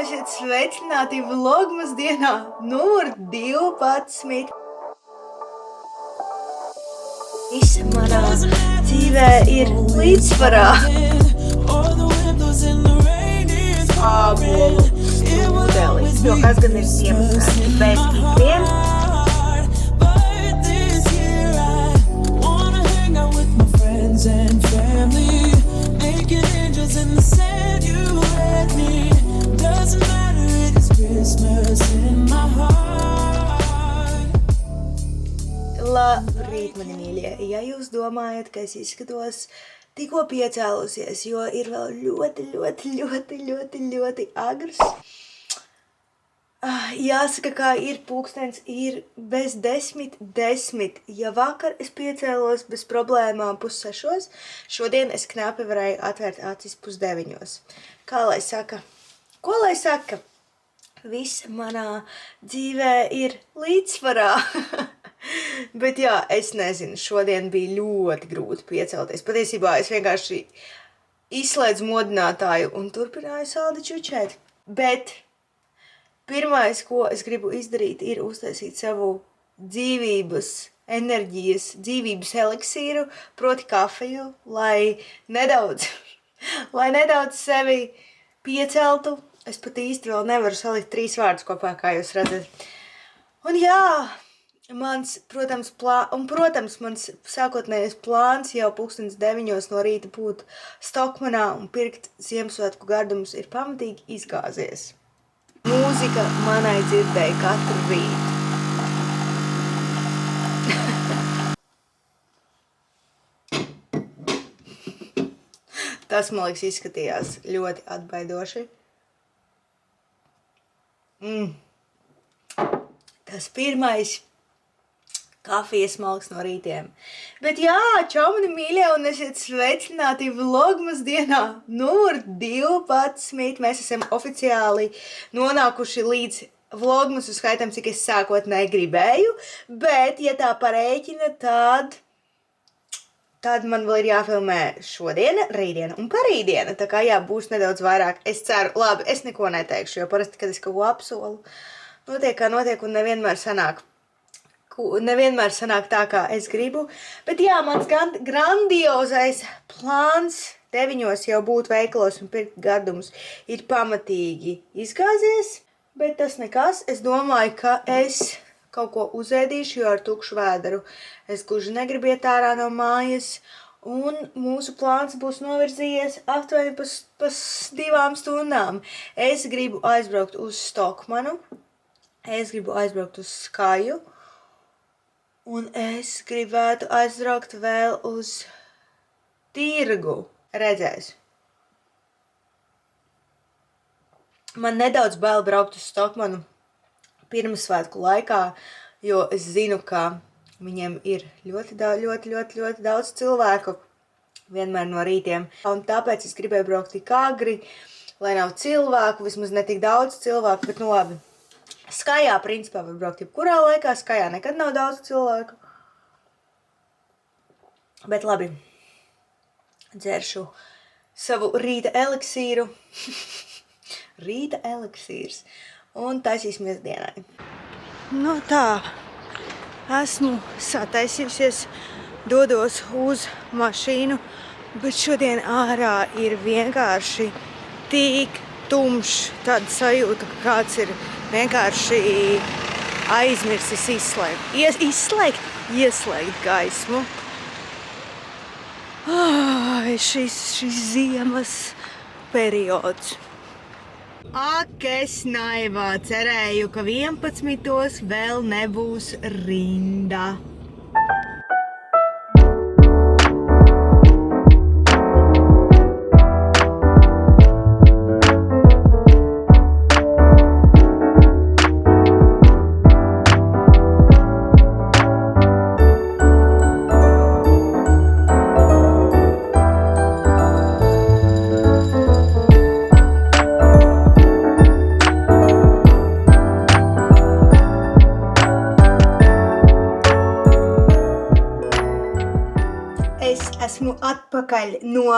Esiet sveicināti vlogmas dienā numur 12. Viss manā dzīvē ir līdzsvarā. Ābolu ūdelis, jo kas gan ir Ziemassvētki bez pikriem. Labrīt, mani mīļie! Ja jūs domājat, ka es izskatos tikko piecēlusies, jo ir vēl ļoti agrs, jāsaka, kā ir pulkstens, ir bez 10:10. Ja vakar es piecēlos bez problēmām 5:30, šodien es knapi varēju atvērt acis 8:30. Kā lai saka? Ko lai saka? Viss manā dzīvē ir līdzsvarā. Bet jā, es nezinu, šodien bija ļoti grūti piecelties. Patiesībā es vienkārši izslēdzu modinātāju un turpināju saldi čučēt. Bet pirmais, ko es gribu izdarīt, ir uztaisīt savu dzīvības enerģijas, dzīvības eliksīru, proti kafiju, lai nedaudz sevi pieceltu. Es pat īsti vēl nevaru salikt 3 vārdus kopā, kā jūs redzat. Un jā, mans sākotnējais plāns jau 9:00 no rīta būt Stokmanā un pirkt Ziemassvētku gardumus ir pamatīgi izgāzies. Mūzika manai dzirdēja katru rītu. Tas, man liekas, izskatījās ļoti atbaidoši. Tas pirmais kafijas smalks no rītiem. Bet jā, čau mani mīļie, un esiet sveicināti vlogmas dienā numur 12. Mēs esam oficiāli nonākuši līdz vlogmasu skaitam, cik es sākotnēji gribēju, bet, ja tā parēķina, tad man vēl ir jāfilmē šodiena, rītdiena un parītdiena. Tā kā jā, būs nedaudz vairāk. Es ceru, labi, es neko neteikšu, jo parasti, kad es kaut ko apsolu, notiek kā notiek un nevienmēr sanāk tā, kā es gribu. Bet jā, mans grandiozais plāns 9:00 jau būt veikalos un pirkt gardumus ir pamatīgi izgāzies, bet tas nekas. Es domāju, ka es kaut ko uzēdīšu, jo ar tukšu vēderu es gluži negribu iet ārā no mājas. Un mūsu plāns būs novirzījies aptuveni pa 2 stundām. Es gribu aizbraukt uz Stokmanu, es gribu aizbraukt uz Skaju, un es gribētu aizbraukt vēl uz tirgu. Redzēs. Man nedaudz bail braukt uz Stokmanu Pirmsvētku laikā, jo es zinu, ka viņiem ir ļoti daudz cilvēku vienmēr no rītiem. Un tāpēc es gribēju braukt tik agri, lai nav cilvēku, vismaz ne tik daudz cilvēku, bet nu labi. Skajā, principā, var braukt jebkurā laikā, Skajā nekad nav daudz cilvēku. Bet labi, dzeršu savu rīta eliksīru. Rīta eliksīrs. Un taisīsimies dienai. Nu tā, esmu sataisījusies, dodos uz mašīnu, bet šodien ārā ir vienkārši tik tumšs, tāda sajūta, ka kāds ir vienkārši aizmirsis ieslēgt gaismu. Šis ziemas periods. Ak, es naivā cerēju, ka 11:00 vēl nebūs rinda. atpakaļ no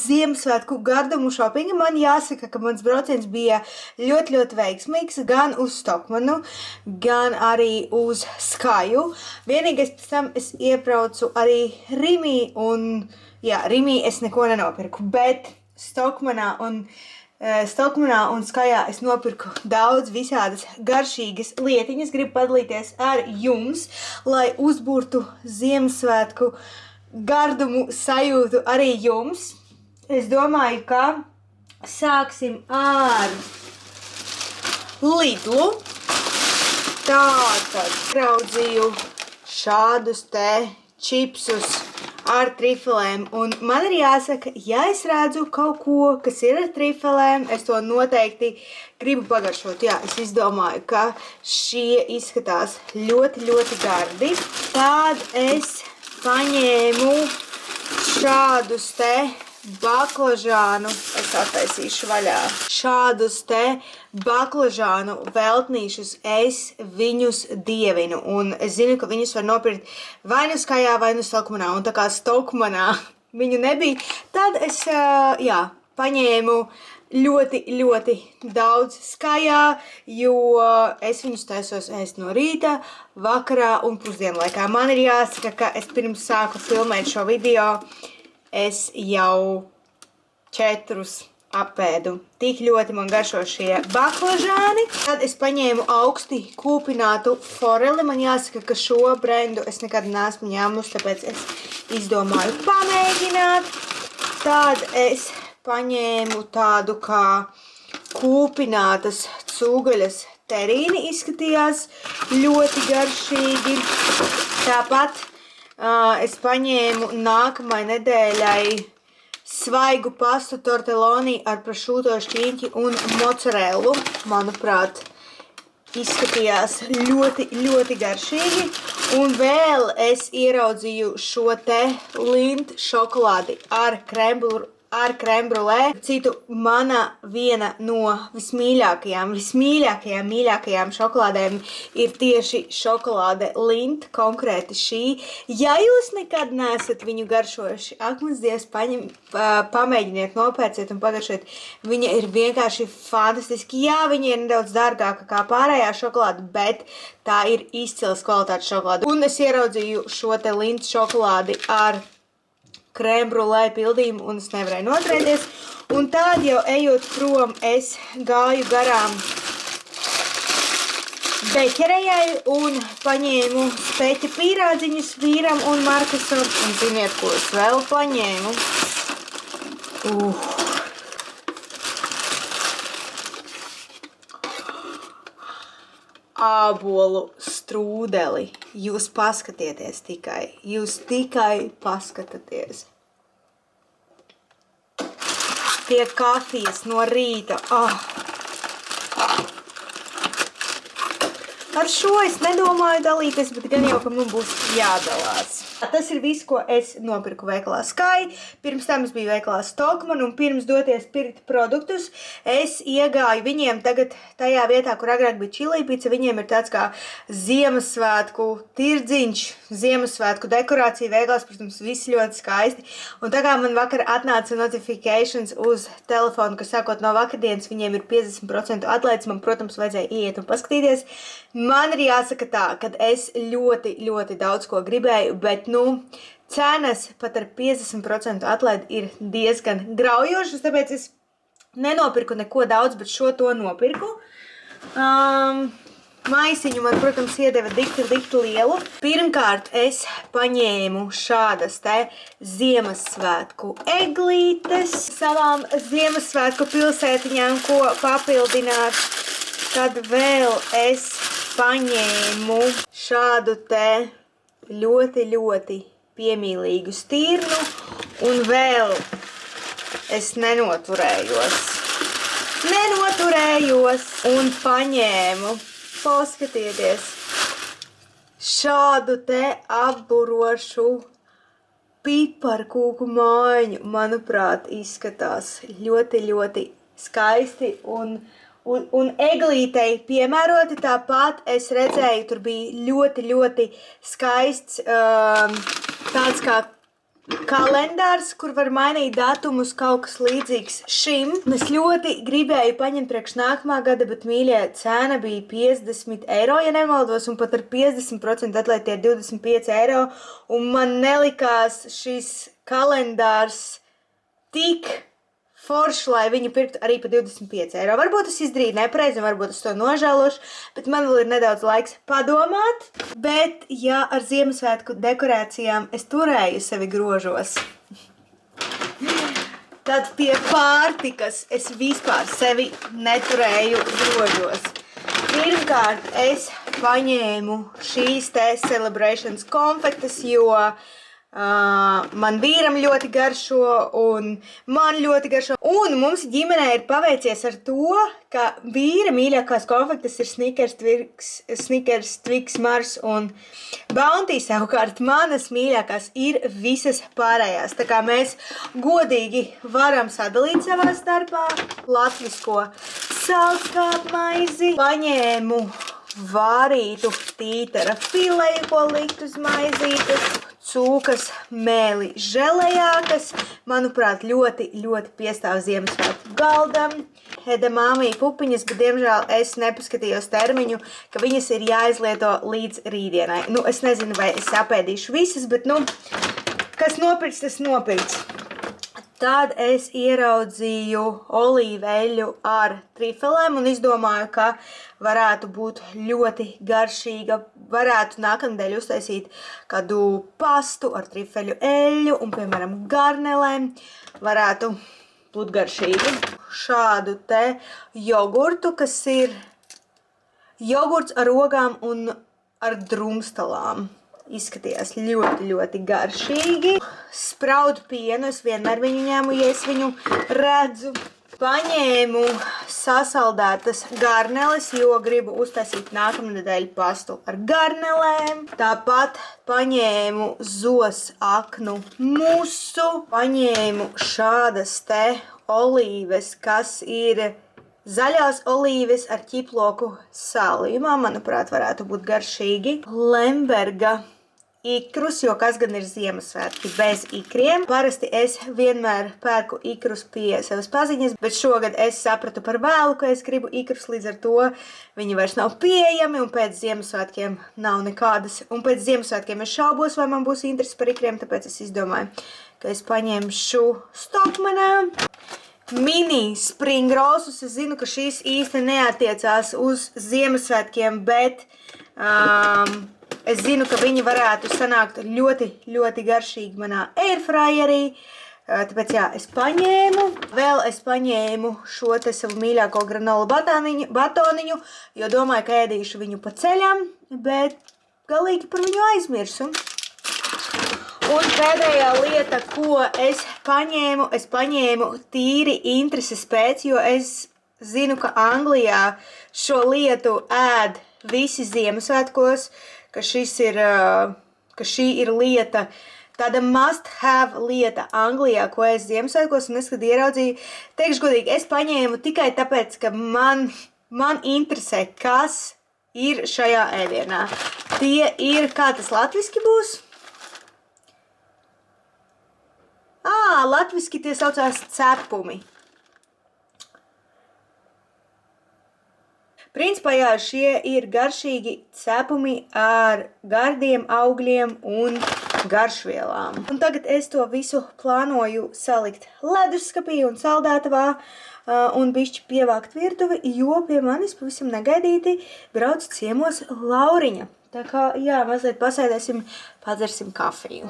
Ziemassvētku gardumu shoppinga. Man jāsaka, ka mans brauciens bija ļoti, ļoti veiksmīgs gan uz Stokmanu, gan arī uz Skaju. Vienīgais pēc tam es iebraucu arī Rimī un, Rimī es neko nenopirku, bet Stokmanā un Skajā es nopirku daudz visādas garšīgas lietiņas. Gribu padalīties ar jums, lai uzbūrtu Ziemassvētku gardumu sajūtu arī jums. Es domāju, ka sāksim ar Lidlu. Tātad raudzīju šādus te čipsus ar trifelēm, un man ir jāsaka, ja es redzu kaut ko, kas ir ar trifelēm, es to noteikti gribu pagaršot. Jā, es izdomāju, ka šie izskatās ļoti, ļoti gardi. Tad es paņēmu šādus te baklažānu, es attaisīšu vaļā, šādus te baklažānu veltnīšus, es viņus dievinu, un es zinu, ka viņus var nopirkt vai nu Skajā, vai nu Stokmanā, un tā kā Stokmanā viņu nebija, tad es, paņēmu ļoti, ļoti daudz Skajā, jo es viņus taisos ēst no rīta, vakarā un pusdienlaikā. Man ir jāsaka, ka es pirms sāku filmēt šo video, es jau 4 apēdu. Tik ļoti man garšo šie baklažāni. Tad es paņēmu augsti kūpinātu foreli. Man jāsaka, ka šo brendu es nekad neesmu ņēmusi, tāpēc es izdomāju pamēģināt. Tad es paņēmu tādu kā kūpinātas cūgaļas terīni. Izskatījās ļoti garšīgi. Tāpat es paņēmu nākamai nedēļai svaigu pastu tortelloni ar prosciutto šķīņķi un mozzarellu. Manuprāt, izskatījās ļoti, ļoti garšīgi. Un vēl es ieraudzīju šo te Lindt šokolādi ar krembrulē. Citu, mana viena no mīļākajām šokolādēm ir tieši šokolāde Lindt, konkrēti šī. Ja jūs nekad neesat viņu garšojuši, ak, mans Dievs, pamēģiniet, nopērciet un pagaršojiet. Viņa ir vienkārši fantastiski. Jā, viņa ir nedaudz dārgāka kā pārējā šokolāde, bet tā ir izcils kvalitātes šokolāde. Un es ieraudzīju šo te Lindt šokolādi ar krēmbrulē pildījumu, un es nevarēju noturēties. Un tād jau ejot prom, es gāju garām beķerējai un paņēmu speķa pīrādziņus vīram un Markusam. Un ziniet, ko es vēl paņēmu? Ābolu strūdeli. Jūs paskatieties tikai. Jūs tikai paskatieties. Pie kafijas no rīta. Ar šo es nedomāju dalīties, bet gan jau, ka man būs jādalās. Tas ir viss, ko es nopirku veikalā Sky. Pirms tam es biju veikalā Stokman, un pirms doties pirkt produktus, es iegāju viņiem tagad tajā vietā, kur agrāk bija Chili Pizza. Viņiem ir tāds kā Ziemassvētku tirdziņš, Ziemassvētku dekorācija veikals, protams, viss ļoti skaisti. Un tā kā man vakar atnāca notifications uz telefonu, ka sākot no vakardienas viņiem ir 50% atlaides, man, protams, vajadzēja iet un paskatīties. Man ir jāsaka tā, ka es ļoti, ļoti daudz ko gribēju, bet, cenas pat ar 50% atlaidi ir diezgan graujošas, tāpēc es nenopirku neko daudz, bet šo to nopirku. Maisiņu man, protams, iedeva dikti lielu. Pirmkārt, es paņēmu šādas te Ziemassvētku eglītes savām Ziemassvētku pilsētiņām, ko papildināt. Tad vēl es paņēmu šādu te ļoti, ļoti piemīlīgu stirnu, un vēl es nenoturējos un paņēmu, paskatieties, šādu te apburošu piparkūku mājiņu. Manuprāt, izskatās ļoti, ļoti skaisti un eglītei piemēroti. Tāpat es redzēju, tur bija ļoti, ļoti skaists tāds kā kalendārs, kur var mainīt datumus, kaut kas līdzīgs šim. Es ļoti gribēju paņemt priekš nākamā gada, bet mīļie, cena bija 50 eiro, ja nemaldos, un pat ar 50% atlaid tie 25 eiro, un man nelikās šis kalendārs tik forši, lai viņu pirktu arī par 25 eiro. Varbūt es izdarīju nepareizi, varbūt es to nožēlošu, bet man vēl ir nedaudz laiks padomāt. Bet, ja ar Ziemassvētku dekorācijām es turēju sevi grožos, tad pie pārtikas es vispār sevi neturēju grožos. Pirmkārt, es paņēmu šīs te Celebrations konfektes, jo man vīram ļoti garšo un man ļoti garšo. Un mums ģimenē ir paveicies ar to, ka vīra mīļākās konfektes ir Snickers, Twix, Mars un Bounty. Savukārt manas mīļākās ir visas pārējās. Tā kā mēs godīgi varam sadalīt savā starpā latvisko saldskāpmaizi. Paņēmu vārītu tītara fileju, ko likt uz maizītes. Cūkas mēli želejā, kas, manuprāt, ļoti piestāv Ziemassvētku galdam. Edamāmī pupiņas, bet, diemžēl, es nepaskatījos termiņu, ka viņas ir jāizlieto līdz rītdienai. Nu, es nezinu, vai es apēdīšu visas, bet, nu, kas nopirks, tas nopirks. Tad es ieraudzīju olīveļu ar trifelēm un izdomāju, ka varētu būt ļoti garšīga. Varētu nākamnedēļ uztaisīt kādu pastu ar trifeļu eļļu un, piemēram, garnelēm. Varētu būt garšīgi. Šādu te jogurtu, kas ir jogurts ar ogām un ar drumstalām. Izskatījās ļoti garšīgi. Spraudu pienu, es vienmēr viņu ņēmu, ja es viņu redzu. Paņēmu sasaldētas garneles, jo gribu uztaisīt nākamnedēļ pastu ar garnelēm. Tāpat paņēmu zosaknu musu. Paņēmu šādas te olīves, kas ir zaļās olīves ar ķiploku sālījumā. Manuprāt, varētu būt garšīgi. Lemberga ikrus, jo kas gan ir Ziemassvētki bez ikriem. Parasti es vienmēr pērku ikrus pie savas paziņas, bet šogad es sapratu par vēlu, ka es gribu ikrus, līdz ar to viņi vairs nav pieejami, un pēc Ziemassvētkiem nav nekādas. Un pēc Ziemassvētkiem es šaubos, vai man būs interesi par ikriem, tāpēc es izdomāju, ka es paņemšu Stockmanā mini spring rollsus. Es zinu, ka šīs īsti neatiecās uz Ziemassvētkiem, bet es zinu, ka viņi varētu sanākt ļoti garšīgi manā airfryerī. Tāpēc jā, es paņēmu. Vēl es paņēmu šo te savu mīļāko granola batoniņu, jo domāju, ka ēdīšu viņu pa ceļam, bet galīgi par viņu aizmirsu. Un pēdējā lieta, ko es paņēmu tīri intereses pēc, jo es zinu, ka Anglijā šo lietu ēd visi Ziemassvētkos, ka šī ir lieta, tāda must-have lieta Anglijā, ko es Ziemassvētkos, un es, kad ieraudzīju, teikšu godīgi, es paņēmu tikai tāpēc, ka man interesē, kas ir šajā ēdienā. Tie ir, kā tas latviski būs? Latviski tie saucās cepumi. Principā, jā, šie ir garšīgi cepumi ar gardiem augļiem un garšvielām. Un tagad es to visu plānoju salikt leduskapī un saldētavā un bišķi pievākt virtuvi, jo pie manis pavisam negaidīti brauc ciemos Lauriņa. Tā kā, jā, mazliet pasēdēsim, padzersim kafiju.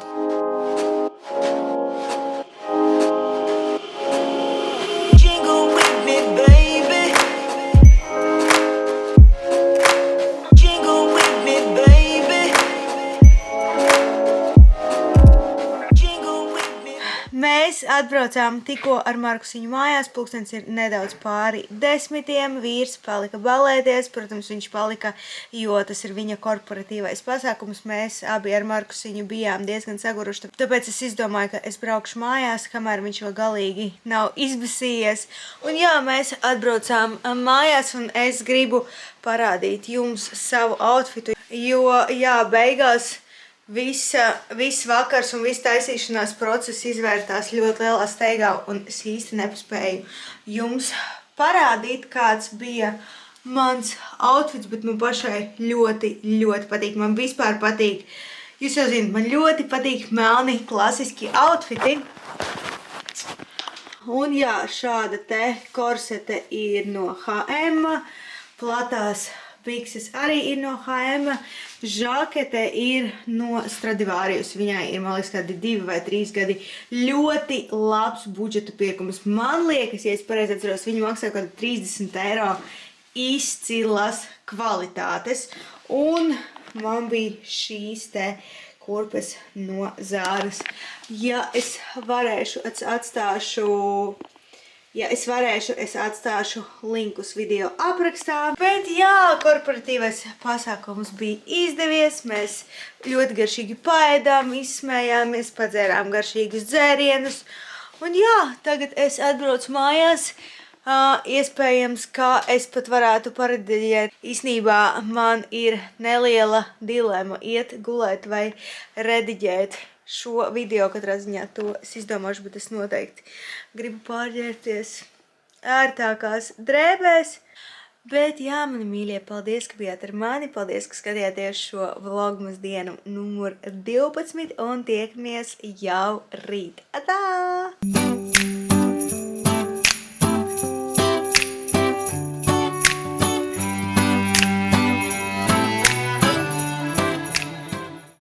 Mēs atbraucām tikko ar Markusiņu mājās, pulkstens ir nedaudz pāri 10, vīrs palika balēties, protams, viņš palika, jo tas ir viņa korporatīvais pasākums, mēs abi ar Markusiņu bijām diezgan saguruši, tāpēc es izdomāju, ka es braukšu mājās, kamēr viņš vēl galīgi nav izbisījies, un jā, mēs atbraucām mājās, un es gribu parādīt jums savu outfitu, jo, jā, beigās Viss vakars un viss taisīšanās process izvērtās ļoti lielā steigā, un es īsti nepaspēju jums parādīt, kāds bija mans outfits, bet man pašai ļoti, ļoti patīk. Man vispār patīk, jūs jau zināt, man ļoti patīk melni klasiski outfiti. Un jā, šāda te korsete ir no H&M, platās bikses arī ir no H&M, žakete ir no Stradivarius. Viņai ir, man liekas, kādi 2 vai 3 gadi. Ļoti labs budžeta pirkums. Man liekas, ja es pareizi atceros, viņi maksā kādu 30 eiro, izcilas kvalitātes. Un man bija šīs te kurpes no Zāras. Ja es varēšu, es atstāšu linkus video aprakstā. Bet jā, korporatīvais pasākums bija izdevies. Mēs ļoti garšīgi paēdām, izsmējāmies, padzērām garšīgus dzērienus. Un jā, tagad es atbraucu mājās. Iespējams, ka es pat varētu parediģēt. Īsnībā man ir neliela dilema iet gulēt vai rediģēt šo video. Katrā ziņā to es izdomāšu, bet es noteikti gribu pārģērties ērtākās drēbēs. Bet jā, mani mīļie, paldies, ka bijāt ar mani. Paldies, ka skatījāties šo vlogmas dienu numur 12 un tiekamies jau rīt. Atā!